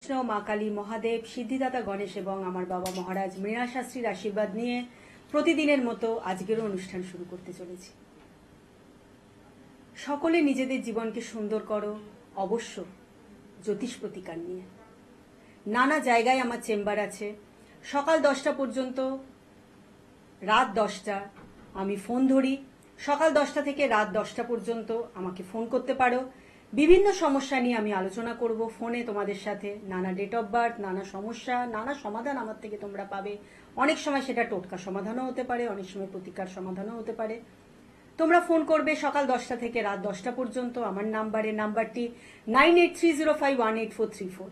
কৃষ্ণ, মা কালী, মহাদেব, সিদ্ধিদাতা গণেশ এবং আমার বাবা মহারাজ মৃণাল শাস্ত্রীর আশীর্বাদ নিয়ে প্রতিদিনের মতো আজকেরও অনুষ্ঠান শুরু করতে চলেছি। সকলে নিজেদের জীবনকে সুন্দর করো, অবশ্য জ্যোতিষ প্রতিকার নিয়ে। নানা জায়গায় আমার চেম্বার আছে। সকাল 10টা পর্যন্ত, রাত 10টা আমি ফোন ধরি। সকাল 10টা থেকে রাত 10টা পর্যন্ত আমাকে ফোন করতে পারো। বিভিন্ন সমস্যা নিয়ে আমি আলোচনা করব ফোনে তোমাদের সাথে। নানা ডেট অফ বার্থ, নানা সমস্যা, নানা সমাধান আমার থেকে তোমরা পাবে। অনেক সময় সেটা টোটকা সমাধানও হতে পারে, অনেক সময় প্রতিকার সমাধানও হতে পারে। তোমরা ফোন করবে সকাল 10টা থেকে রাত 10টা পর্যন্ত আমার নাম্বারটি 9830518434।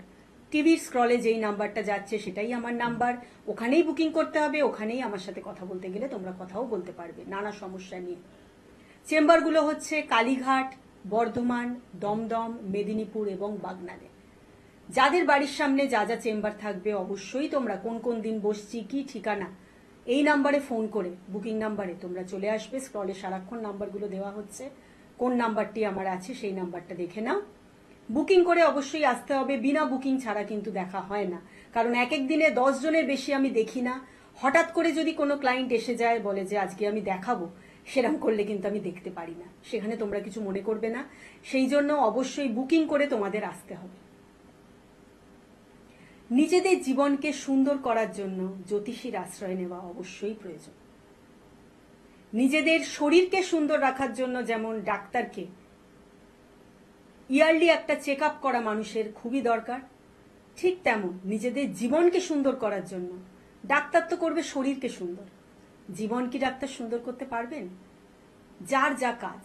টিভির স্ক্রলে যেই নাম্বারটা যাচ্ছে সেটাই আমার নাম্বার। ওখানেই বুকিং করতে হবে, ওখানেই আমার সাথে কথা বলতে গেলে তোমরা কথাও বলতে পারবে নানা সমস্যা নিয়ে। চেম্বারগুলো হচ্ছে কালীঘাট, বর্ধমান, দমদম, মেদিনীপুর এবং বাগনানে। যাদের বাড়ির সামনে যা যা চেম্বার থাকবে অবশ্যই তোমরা কোন কোন দিন বসছি, কি ঠিকানা, এই নাম্বারে ফোন করে, বুকিং নাম্বারে তোমরা চলে আসবে। স্ক্রলে সারাক্ষণ নাম্বারগুলো দেওয়া হচ্ছে। কোন নাম্বারটি আমার আছে সেই নাম্বারটা দেখে নাও। বুকিং করে অবশ্যই আসতে হবে। বিনা বুকিং ছাড়া কিন্তু দেখা হয় না, কারণ এক এক দিনে 10 জনের বেশি আমি দেখি না। হঠাৎ করে যদি কোনো ক্লায়েন্ট এসে যায়, বলে যে আজকে আমি দেখাবো, সেরকম করলে কিন্তু আমি দেখতে পারি না। সেখানে তোমরা কিছু মনে করবে না। সেই জন্য অবশ্যই বুকিং করে তোমাদের আসতে হবে। নিজেদের জীবনকে সুন্দর করার জন্য জ্যোতিষীর আশ্রয় নেওয়া অবশ্যই প্রয়োজন। নিজেদের শরীরকে সুন্দর রাখার জন্য যেমন ডাক্তারকে ইয়ারলি একটা চেক আপ করা মানুষের খুবই দরকার, ঠিক তেমন নিজেদের জীবনকে সুন্দর করার জন্য ডাক্তার তো করবে শরীরকে সুন্দর, জীবন কি ডাক্তার সুন্দর করতে পারবেন? যার যা কাজ,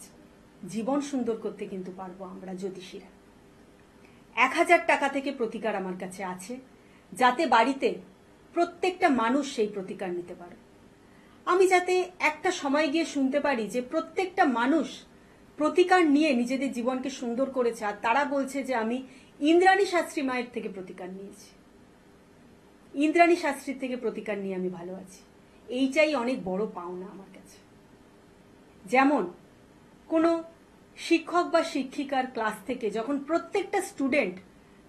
জীবন সুন্দর করতে কিন্তু পারবো আমরা জ্যোতিষীরা। 1000 টাকা থেকে প্রতিকার আমার কাছে আছে, যাতে বাড়িতে প্রত্যেকটা মানুষ সেই প্রতিকার নিতে পারে। আমি যাতে একটা সময় গিয়ে শুনতে পারি যে প্রত্যেকটা মানুষ প্রতিকার নিয়ে নিজেদের জীবনকে সুন্দর করেছে, আর তারা বলছে যে আমি ইন্দ্রাণী শাস্ত্রী মায়ের থেকে প্রতিকার নিয়েছি, ইন্দ্রাণী শাস্ত্রীর থেকে প্রতিকার নিয়ে আমি ভালো আছি। এইটাই অনেক বড় পাওনা আমার কাছে। যেমন কোনো শিক্ষক বা শিক্ষিকার ক্লাস থেকে যখন প্রত্যেকটা স্টুডেন্ট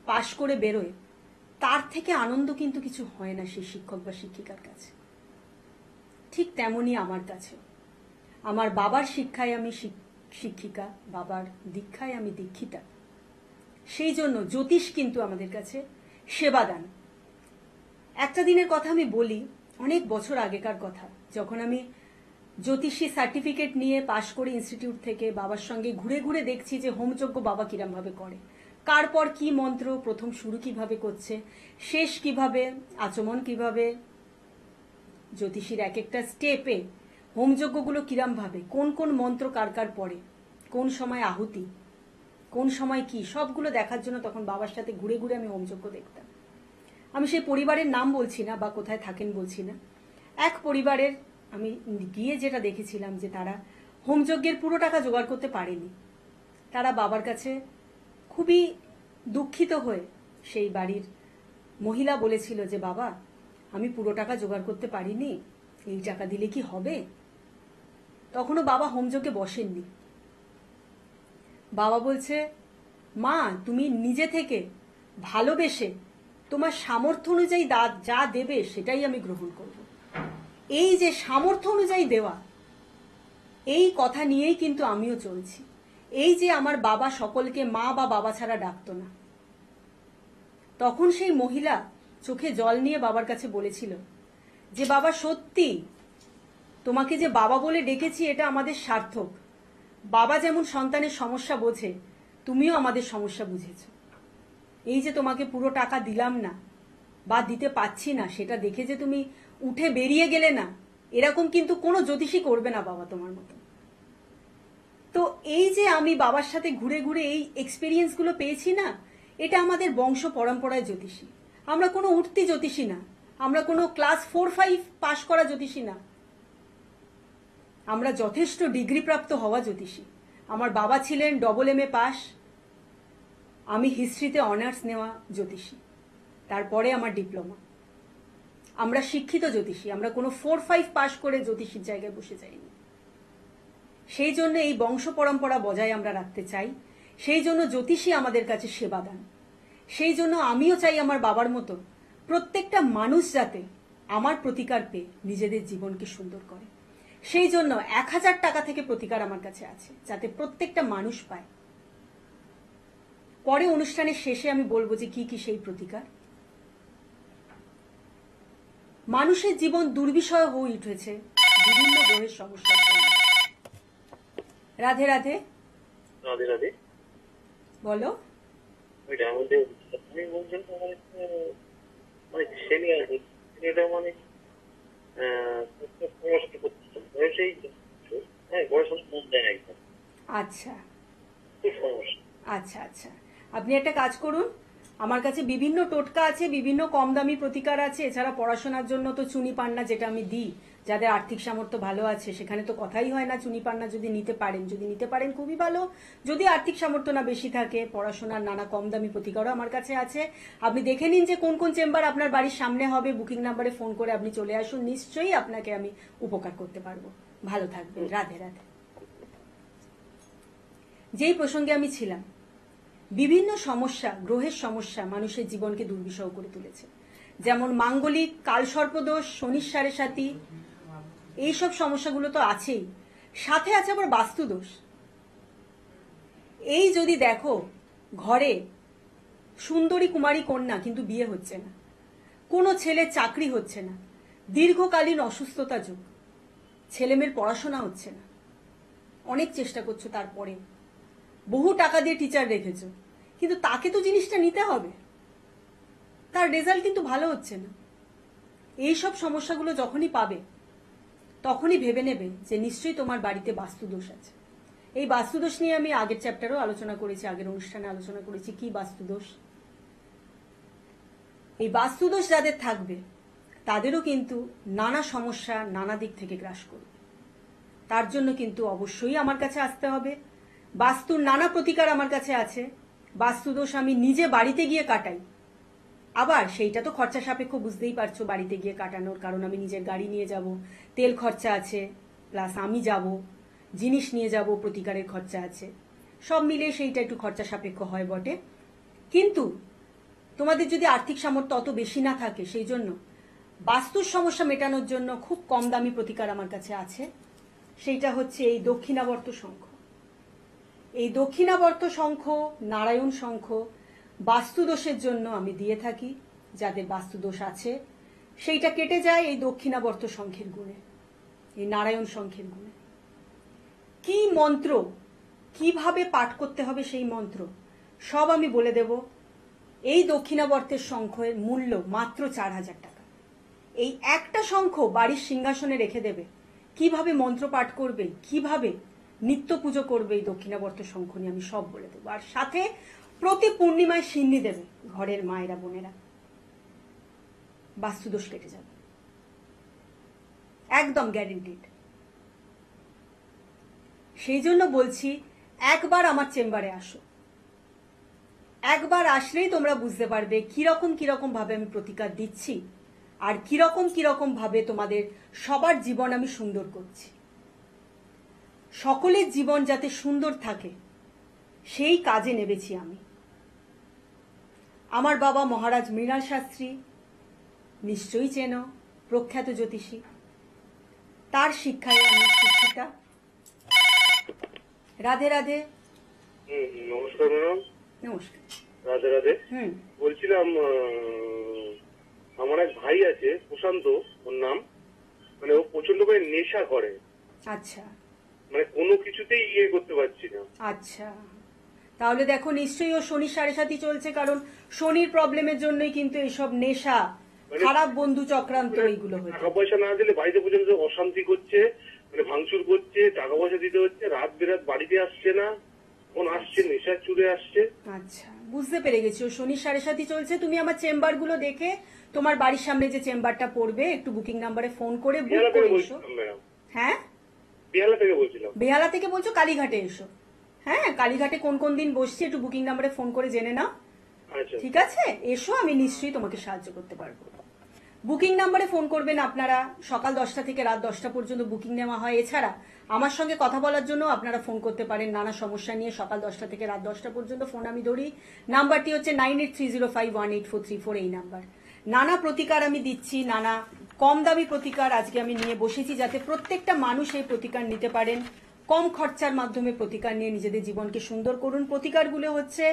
পাশ করে বেরোয়, তার থেকে আনন্দ কিন্তু কিছু হয় না সেই শিক্ষক বা শিক্ষিকার কাছে। ঠিক তেমনই আমার কাছে। আমার বাবার শিক্ষায় আমি শিক্ষিকা, বাবার দীক্ষায় আমি দীক্ষিতা। সেই জন্য জ্যোতিষ কিন্তু আমাদের কাছে সেবাদান। একটা দিনের কথা আমি বলি, অনেক বছর আগেকার কথা, যখন আমি জ্যোতিষী সার্টিফিকেট নিয়ে পাশ করি ইনস্টিটিউট থেকে, বাবার সঙ্গে ঘুরে ঘুরে দেখছি যে হোমযজ্ঞ বাবা কিরম ভাবে করে, কার পর কি মন্ত্র, প্রথম শুরু কিভাবে করছে, শেষ কিভাবে, আচমন কিভাবে, জ্যোতিষীর এক একটা স্টেপে হোমযজ্ঞগুলো কিরম ভাবে, কোন কোন মন্ত্র কার কার পড়ে, কোন সময় আহুতি, কোন সময় কি, সবগুলো দেখার জন্য তখন বাবার সাথে ঘুরে ঘুরে আমি হোমযজ্ঞ দেখতাম। আমি সেই পরিবারের নাম বলছি না বা কোথায় থাকেন বলছি না। এক পরিবারের আমি গিয়ে যেটা দেখেছিলাম যে তারা হোমযজ্ঞের পুরো টাকা জোগাড় করতে পারেনি। তারা বাবার কাছে খুবই দুঃখিত হয়ে সেই বাড়ির মহিলা বলেছিল যে বাবা, আমি পুরো টাকা জোগাড় করতে পারিনি, এই টাকা দিলে কি হবে? তখনও বাবা হোমযজ্ঞে বসেননি। বাবা বলছে, মা তুমি নিজে থেকে ভালোবেসে তোমার সামর্থ্য অনুযায়ী যা দেবে সেটাই আমি গ্রহণ করব। এই যে সামর্থ্য অনুযায়ী দেওয়া, এই কথা নিয়েই কিন্তু আমিও চলছি। এই যে আমার বাবা সকলকে মা বা বাবা ছাড়া ডাকতো না, তখন সেই মহিলা চোখে জল নিয়ে বাবার কাছে বলেছিল যে বাবা সত্যি তোমাকে যে বাবা বলে ডেকেছি এটা আমাদের সার্থক। বাবা যেমন সন্তানের সমস্যা বোঝে, তুমিও আমাদের সমস্যা বুঝেছ। এই যে তোমাকে পুরো টাকা দিলাম না বা দিতে পাচ্ছি না, সেটা দেখে যে তুমি উঠে বেরিয়ে গেলে না, এরকম কিন্তু কোনো জ্যোতিষী করবে না বাবা তোমার মতো। তো এই যে আমি বাবার সাথে ঘুরে ঘুরে এই এক্সপিরিয়েন্স গুলো পেয়েছি না, এটা আমাদের বংশ পরম্পরায় জ্যোতিষী। আমরা কোনো উঠতি জ্যোতিষী না, আমরা কোনো ক্লাস 4-5 পাশ করা জ্যোতিষী না, আমরা যথেষ্ট ডিগ্রি প্রাপ্ত হওয়া জ্যোতিষী। আমার বাবা ছিলেন AA পাস, আমি হিস্ট্রিতে অনার্স নেওয়া জ্যোতিষী, তারপরে আমার ডিপ্লোমা। আমরা শিক্ষিত জ্যোতিষী, আমরা কোনো 4-5 পাশ করে জ্যোতিষীর জায়গায় বসে যাইনি। সেই জন্য এই বংশ পরম্পরা বজায় আমরা রাখতে চাই। সেই জন্য জ্যোতিষী আমাদের কাছে সেবাদান। সেই জন্য আমিও চাই আমার বাবার মতো প্রত্যেকটা মানুষ যাতে আমার প্রতিকার পেয়ে নিজেদের জীবনকে সুন্দর করে। সেই জন্য 1000 টাকা থেকে প্রতিকার আমার কাছে আছে, যাতে প্রত্যেকটা মানুষ পায়। পরে অনুষ্ঠানের শেষে আমি বলবো যে কি কি সেই প্রতিকার। মানুষের জীবন দুর্বিষহ হয়ে উঠেছে বিভিন্ন গ্রহের সমস্যার জন্য। রাধে রাধে। রাধে রাধে। বলো। আচ্ছা আচ্ছা আচ্ছা, আপনি একটা কাজ করুন, আমার কাছে বিভিন্ন টোটকা আছে, বিভিন্ন কম দামি প্রতিকার আছে। এছাড়া পড়াশোনার জন্য তো চুনি পান্না যেটা আমি দিই, যাদের আর্থিক সামর্থ্য ভালো আছে সেখানে তো কথাই হয় না। চুনি পান্না যদি নিতে পারেন খুবই ভালো। যদি আর্থিক সামর্থ্য না বেশি থাকে, পড়াশোনার নানা কম দামি প্রতিকারও আমার কাছে আছে। আপনি দেখে নিন যে কোন কোন চেম্বার আপনার বাড়ির সামনে হবে, বুকিং নাম্বারে ফোন করে আপনি চলে আসুন, নিশ্চয়ই আপনাকে আমি উপকার করতে পারবো। ভালো থাকবেন। রাধে রাধে। যেই প্রসঙ্গে আমি ছিলাম, বিভিন্ন সমস্যা, গ্রহের সমস্যা মানুষের জীবনকে দুর্বিষহ করে তুলেছে। যেমন মাঙ্গলিক, কালসর্পদোষ, শনির সাড়ে সাতি, এইসব সমস্যাগুলো তো আছেই, সাথে আছে আবার বাস্তুদোষ। এই যদি দেখো ঘরে সুন্দরী কুমারী কন্যা কিন্তু বিয়ে হচ্ছে না, কোনো ছেলে চাকরি হচ্ছে না, দীর্ঘকালীন অসুস্থতা যোগ, ছেলেমেয়ের পড়াশোনা হচ্ছে না, অনেক চেষ্টা করছো, তারপরে বহু টাকা দিয়ে টিচার রেখেছো, কিন্তু তাকে তো জিনিসটা নিতে হবে, তার রেজাল্ট কিন্তু ভালো হচ্ছে না। এই সব সমস্যাগুলো যখনই পাবে তখনই ভেবে নেবে যে নিশ্চয়ই তোমার বাড়িতে বাস্তুদোষ আছে। এই বাস্তুদোষ নিয়ে আমি আগের চ্যাপ্টারও আলোচনা করেছি, আগের অনুষ্ঠানে আলোচনা করেছি কি বাস্তুদোষ। এই বাস্তুদোষ যাদের থাকবে তাদেরও কিন্তু নানা সমস্যা নানা দিক থেকে গ্রাস করবে। তার জন্য কিন্তু অবশ্যই আমার কাছে আসতে হবে। বাস্তুর নানা প্রতিকার আমার কাছে আছে। বাস্তুদোষ আমি নিজে বাড়িতে গিয়ে কাটাই। আবার সেইটা তো খরচা সাপেক্ষ, বুঝতেই পারছো, বাড়িতে গিয়ে কাটানোর কারণ আমি নিজের গাড়ি নিয়ে যাব, তেল খরচা আছে, প্লাস আমি যাব, জিনিস নিয়ে যাব, প্রতিকারের খরচা আছে, সব মিলিয়ে সেইটা একটু খরচা সাপেক্ষ হয় বটে। কিন্তু তোমাদের যদি আর্থিক সামর্থ্য অত বেশি না থাকে, সেই জন্য বাস্তুর সমস্যা মেটানোর জন্য খুব কম দামি প্রতিকার আমার কাছে আছে। সেইটা হচ্ছে এই দক্ষিণাবর্ত শঙ্খ। এই দক্ষিণাবর্ত শঙ্খ, নারায়ণ শঙ্খ বাস্তুদোষের জন্য আমি দিয়ে থাকি। যাদের বাস্তুদোষ আছে সেইটা কেটে যায় এই দক্ষিণাবর্ত শঙ্খের গুণে, এই নারায়ণ শঙ্খের গুণে। কি মন্ত্র, কিভাবে পাঠ করতে হবে সেই মন্ত্র সব আমি বলে দেব। এই দক্ষিণাবর্তের শঙ্খের মূল্য মাত্র 4000 টাকা। এই একটা শঙ্খ বাড়ির সিংহাসনে রেখে দেবে। কিভাবে মন্ত্র পাঠ করবে, কিভাবে নিত্য পুজো করবে, এই দক্ষিণাবর্ত শঙ্খ নিয়ে আমি সব বলে দেবো। আর সাথে প্রতি পূর্ণিমায় সিন্নি দেবে ঘরের মায়েরা, বোনেরা, বাস্তুদোষ কেটে যাবে, একদম গ্যারেন্টিড। সেই জন্য বলছি একবার আমার চেম্বারে আসো। একবার আসলেই তোমরা বুঝতে পারবে কিরকম কিরকম ভাবে আমি প্রতিকার দিচ্ছি, আর কিরকম কিরকম ভাবে তোমাদের সবার জীবন আমি সুন্দর করছি। সকলের জীবন যাতে সুন্দর থাকে সেই কাজে নেমেছি আমি। আমার বাবা মহারাজ মৃণাল শাস্ত্রী, নিশ্চয়ই চেনো, প্রখ্যাত জ্যোতিষী, তার শিক্ষায় আমি শিক্ষিতা। রাধে রাধে। নমস্কার ম্যাডাম। নমস্কার। রাধে রাধে। বলছিলাম আমার এক ভাই আছে প্রশান্ত, ওর নাম, মানে ও প্রচন্ড করে নেশা করে। আচ্ছা। মানে কোনো কিছুতেই ইয়ে করতে পারছি না। আচ্ছা, তাহলে দেখো নিশ্চয়ই ও শনির সাড়ে সাতি চলছে, কারণ শনির প্রবলেমের জন্যই কিন্তু এইসব নেশা, খারাপ বন্ধু চক্রান্ত এইগুলো হচ্ছে। টাকা পয়সা না দিলে বাড়িতে পর্যন্ত অশান্তি করছে, মানে ভাঙচুর করছে, টাকা পয়সা দিতে হচ্ছে, রাত বেরাত বাড়িতে আসছে না, কোন আসছে নেশার চুরে আসছে। আচ্ছা, বুঝতে পেরে গেছি ও শনির সাড়ে সাতি চলছে। তুমি আমার চেম্বার গুলো দেখে তোমার বাড়ির সামনে যে চেম্বারটা পড়বে একটু বুকিং নাম্বারে ফোন করে বুক করে এসো। হ্যাঁ, বেহালা থেকে বলছিলাম। বেহালা থেকে বলছো? কালীঘাটে এসো। হ্যাঁ, কালীঘাটে কোন কোন দিন বসছি একটু বুকিং নাম্বারে ফোন করে জেনে নাও। ঠিক আছে, এসো, আমি নিশ্চয়ই তোমাকে সাহায্য করতে পারবো। বুকিং নাম্বারে ফোন করবেন আপনারা। সকাল 10টা থেকে রাত 10টা পর্যন্ত বুকিং নেওয়া হয়। এছাড়া আমার সঙ্গে কথা বলার জন্য আপনারা ফোন করতে পারেন নানা সমস্যা নিয়ে। সকাল 10টা থেকে রাত 10টা পর্যন্ত ফোন আমি ধরি। নাম্বারটি হচ্ছে 9830518434, এই নাম্বার। নানা প্রতিকার আমি দিচ্ছি, নানা কম দামি প্রতিকার আজকে আমি নিয়ে বসেছি, যাতে প্রত্যেকটা মানুষ এই প্রতিকার নিতে পারেন। কম খরচার মাধ্যমে প্রতিকার নিয়ে নিজেদের জীবনকে সুন্দর করুন। প্রতিকারগুলো হচ্ছে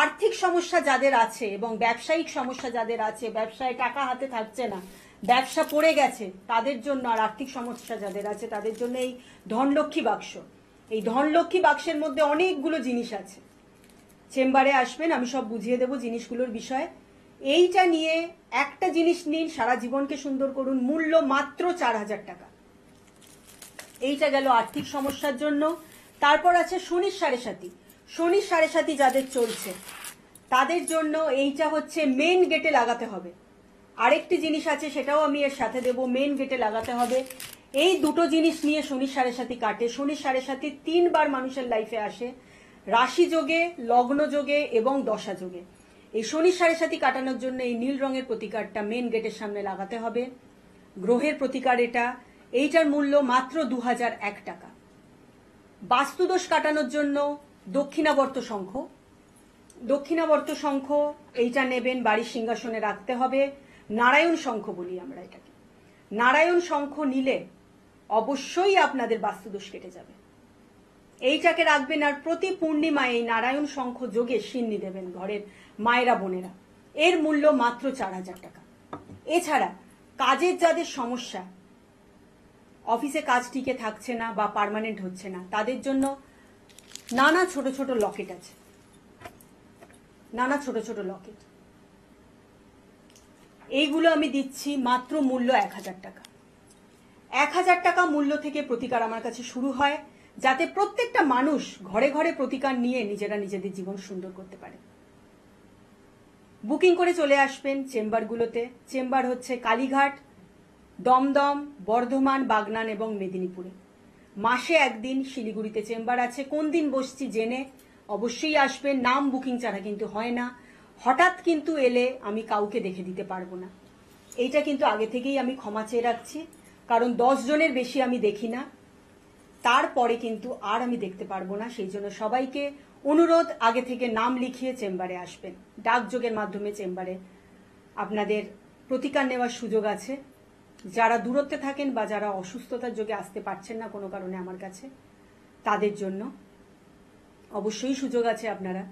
আর্থিক সমস্যা যাদের আছে এবং ব্যবসায়িক সমস্যা যাদের আছে, ব্যবসায় টাকা হাতে থাকছে না, ব্যবসা পড়ে গেছে তাদের জন্য, আর আর্থিক সমস্যা যাদের আছে তাদের জন্য এই ধনলক্ষ্মী বাক্স। এই ধনলক্ষ্মী বাক্সের মধ্যে অনেকগুলো জিনিস আছে। চেম্বারে আসবেন, আমি সব বুঝিয়ে দেব জিনিসগুলোর বিষয়ে। এইটা নিয়ে একটা জিনিস নিন, সারা জীবনকে সুন্দর করুন। মূল্য মাত্র 4000 টাকা। এইটা গেল আর্থিক সমস্যার জন্য। তারপর আছে শনির সাড়ে সাতি। শনির সাড়ে সাতি যাদের চলছে তাদের জন্য এইটা হচ্ছে মেন গেটে লাগাতে হবে। আরেকটি জিনিস আছে, সেটাও আমি এর সাথে দেব, মেন গেটে লাগাতে হবে। এই দুটো জিনিস নিয়ে শনির সাড়ে সাতি কাটে। শনির সাড়ে সাতি 3 বার মানুষের লাইফে আসে, রাশি যোগে, লগ্ন যোগে এবং দশা যোগে। এই শনির সাড়ে সাতি কাটানোর জন্য এই নীল রঙের প্রতিকারটা মেন গেটের সামনে লাগাতে হবে। গ্রহের প্রতিকার এটা। এইটার মূল্য মাত্র 2001 টাকা। বাস্তুদোষ কাটানোর জন্য দক্ষিণাবর্ত শঙ্খ। দক্ষিণাবর্ত শঙ্খ এইটা নেবেন, বাড়ির সিংহাসনে রাখতে হবে। নারায়ণ শঙ্খ বলি আমরা এটাকে। নারায়ণ শঙ্খ নিলে অবশ্যই আপনাদের বাস্তুদোষ কেটে যাবে। এইটাকে রাখবেন, আর প্রতি পূর্ণিমায় এই নারায়ণ শঙ্খ যোগে সিন্নি দেবেন ঘরের মায়েরা বোনেরা। এর মূল্য মাত্র 4000 টাকা। এছাড়া কাজের যাদের সমস্যা, অফিসে কাজ টিকে থাকছে না বা পার্মানেন্ট হচ্ছে না, তাদের জন্য নানা ছোট ছোট লকেট আছে। নানা ছোট ছোট লকেট, এইগুলো আমি দিচ্ছি মাত্র মূল্য 1000 টাকা। 1000 টাকা মূল্য থেকে প্রতিকার আমার কাছে শুরু হয়, যাতে প্রত্যেকটা মানুষ ঘরে ঘরে প্রতিকার নিয়ে নিজেরা নিজেদের জীবন সুন্দর করতে পারে। বুকিং করে চলে আসবেন চেম্বারগুলোতে। চেম্বার হচ্ছে কালীঘাট, দমদম, বর্ধমান, বাগনান এবং মেদিনীপুরে। মাসে একদিন শিলিগুড়িতে চেম্বার আছে। কোন দিন বসছি জেনে অবশ্যই আসবেন। নাম বুকিং ছাড়া কিন্তু হয় না। হঠাৎ কিন্তু এলে আমি কাউকে দেখে দিতে পারবো না, এইটা কিন্তু আগে থেকেই আমি ক্ষমা চেয়ে রাখছি। কারণ 10 জনের বেশি আমি দেখি না, তারপরে কিন্তু আর আমি দেখতে পারবো না। সেই জন্য সবাইকে অনুরোধ, আগে থেকে নাম লিখিয়ে চেম্বারে আসবেন। ডাকযোগের মাধ্যমে চেম্বারে আপনাদের প্রতিকার নেওয়ার সুযোগ আছে। যারা দূরত্বে থাকেন বা যারা অসুস্থতার যোগে আসতে পারছেন না কোনো কারণে আমার কাছে, তাদের জন্য অবশ্যই সুযোগ আছে। আপনারা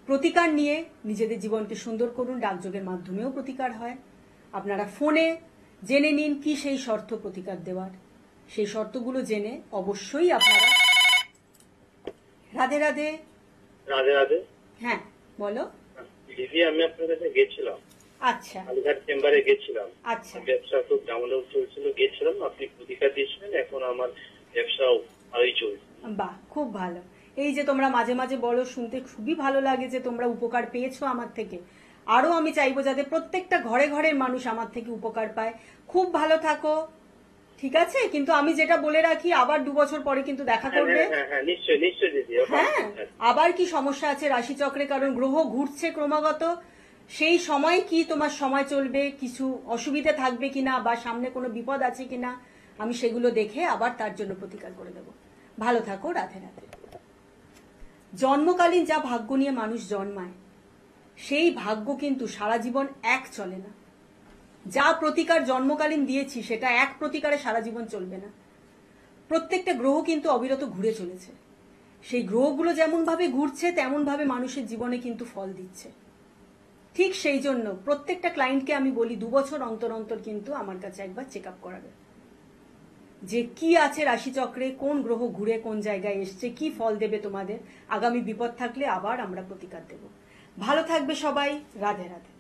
প্রতিকার নিয়ে নিজেদের জীবনকে সুন্দর করুন। ডাকযোগের মাধ্যমেও প্রতিকার হয়। আপনারা ফোনে জেনে নিন কি সেই শর্ত প্রতিকার দেওয়ার, সেই শর্তগুলো জেনে অবশ্যই আপনারা। রাধে রাধে। রাধে রাধে। হ্যাঁ বলো দিদি, আমি আপনার কাছে গেছিলাম। আচ্ছা কালীঘাট চেম্বারে গেছিলাম। আচ্ছা, ব্যবসা খুব ডামাডোল চলছিল, গেছিলাম, আপনি প্রতিকার দিয়েছিলেন। এখন আমার ব্যবসাও ভালোই চলছে। বাহ, খুব ভালো। এই যে তোমরা মাঝে মাঝে বলো, শুনতে খুবই ভালো লাগে যে তোমরা উপকার পেয়েছো আমার থেকে। আরো আমি চাইবো যাতে প্রত্যেকটা ঘরে ঘরের মানুষ আমার থেকে উপকার পায়। খুব ভালো থাকো, ঠিক আছে? কিন্তু আমি যেটা বলে রাখি, আবার 2 বছর পরে কিন্তু দেখা করবে। হ্যাঁ, নিশ্চয়ই নিশ্চয়ই দিদি। হ্যাঁ, আবার কি সমস্যা আছে রাশিচক্রে, কারণ গ্রহ ঘুরছে ক্রমাগত। সেই সময় কি তোমার সময় চলবে, কিছু অসুবিধা থাকবে কিনা বা সামনে কোনো বিপদ আছে কিনা, আমি সেগুলো দেখে আবার তার জন্য প্রতিকার করে দেব। ভালো থাকো, রাধে রাধে। জন্মকালীন যা ভাগ্য নিয়ে মানুষ জন্মায়, সেই ভাগ্য কিন্তু সারা জীবন এক চলে না। যা প্রতিকার জন্মকালীন দিয়েছি সেটা এক প্রতিকারে সারা জীবন চলবে না। প্রত্যেকটা গ্রহ কিন্তু অবিরত ঘুরে চলেছে। সেই গ্রহগুলো যেমন ভাবে ঘুরছে তেমন ভাবে মানুষের জীবনে কিন্তু ফল দিচ্ছে। ঠিক সেই জন্য প্রত্যেকটা ক্লায়েন্টকে আমি বলি 2 বছর অন্তর অন্তর কিন্তু আমার কাছে একবার চেক আপ করাবে, যে কি আছে রাশিচক্রে, কোন গ্রহ ঘুরে কোন জায়গায় এসছে, কি ফল দেবে তোমাদের। আগামী বিপদ থাকলে আবার আমরা প্রতিকার দেব। ভালো থাকবে সবাই, রাধে রাধে।